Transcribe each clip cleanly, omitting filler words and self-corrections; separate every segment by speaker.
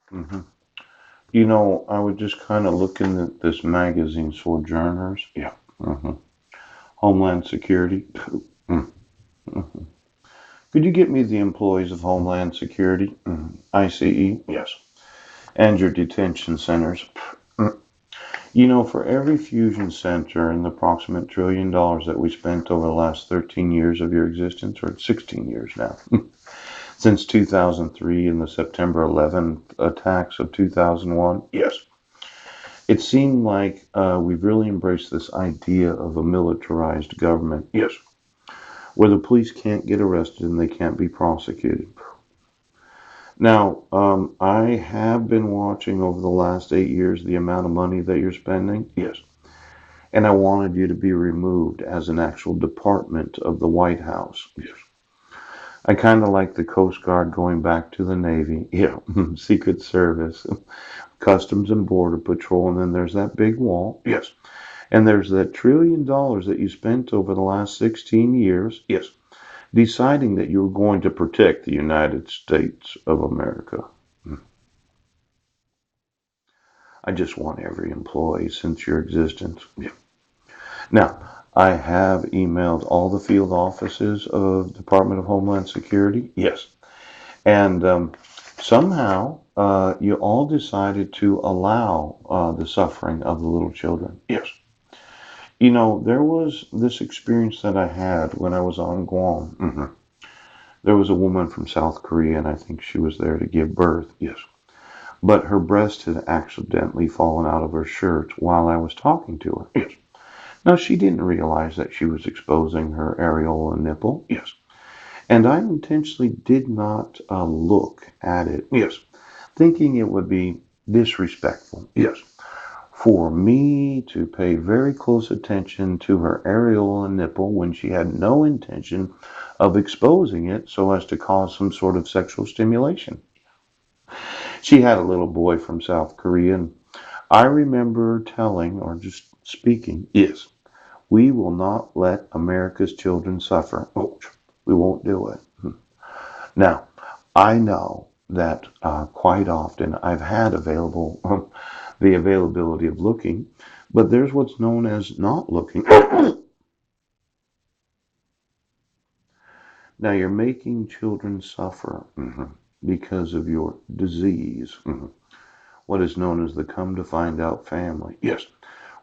Speaker 1: hmm You know, I was just kind of looking at this magazine, Sojourners. Yeah. hmm Homeland Security. Mm. Could you get me the employees of Homeland Security, ICE? Yes. And your detention centers? Mm. You know, for every fusion center and the approximate $1 trillion that we spent over the last 13 years of your existence, or 16 years now, since 2003 and the September 11th attacks of 2001, yes, it seemed like we've really embraced this idea of a militarized government. Yes. Where the police can't get arrested and they can't be prosecuted. Now, I have been watching over the last 8 years the amount of money that you're spending. Yes. And I wanted you to be removed as an actual department of the White House. Yes. I kind of like the Coast Guard going back to the Navy. Yeah. Secret Service, Customs and Border Patrol, and then there's that big wall. Yes. And there's that $1 trillion that you spent over the last 16 years. Yes. Deciding that you were going to protect the United States of America. I just want every employee since your existence. Yeah. Now, I have emailed all the field offices of Department of Homeland Security. Yes. And somehow you all decided to allow the suffering of the little children. Yes. You know, there was this experience that I had when I was on Guam. There was a woman from South Korea, and I think she was there to give birth. Yes. But her breast had accidentally fallen out of her shirt while I was talking to her. Yes. Now, she didn't realize that she was exposing her areola nipple. Yes. And I intentionally did not look at it. Yes. Thinking it would be disrespectful. Yes. For me to pay very close attention to her areola nipple when she had no intention of exposing it so as to cause some sort of sexual stimulation. She had a little boy from South Korea, and I remember telling or just speaking, yes, we will not let America's children suffer. Oh, we won't do it. Now, I know that quite often I've had available the availability of looking, but there's what's known as not looking. Now you're making children suffer because of your disease, what is known as the come to find out family. Yes,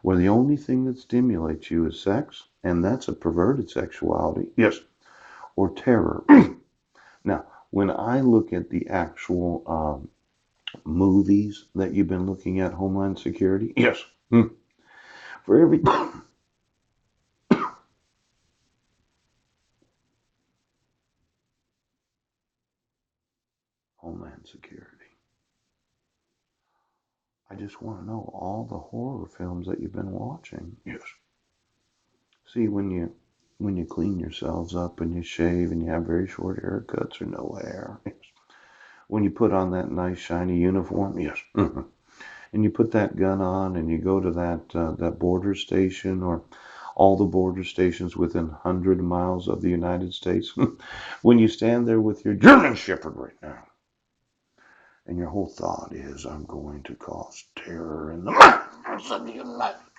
Speaker 1: where the only thing that stimulates you is sex, and that's a perverted sexuality. Yes, or terror. Now, when I look at the actual movies that you've been looking at, Homeland Security, yes, for every Homeland Security. I just want to know all the horror films that you've been watching. Yes. See, when you clean yourselves up and you shave and you have very short haircuts or no hair. Yes. When you put on that nice shiny uniform. Yes. And you put that gun on and you go to that border station or all the border stations within 100 miles of the United States. When you stand there with your German Shepherd right now, and your whole thought is, I'm going to cause terror in the mountains of the United States.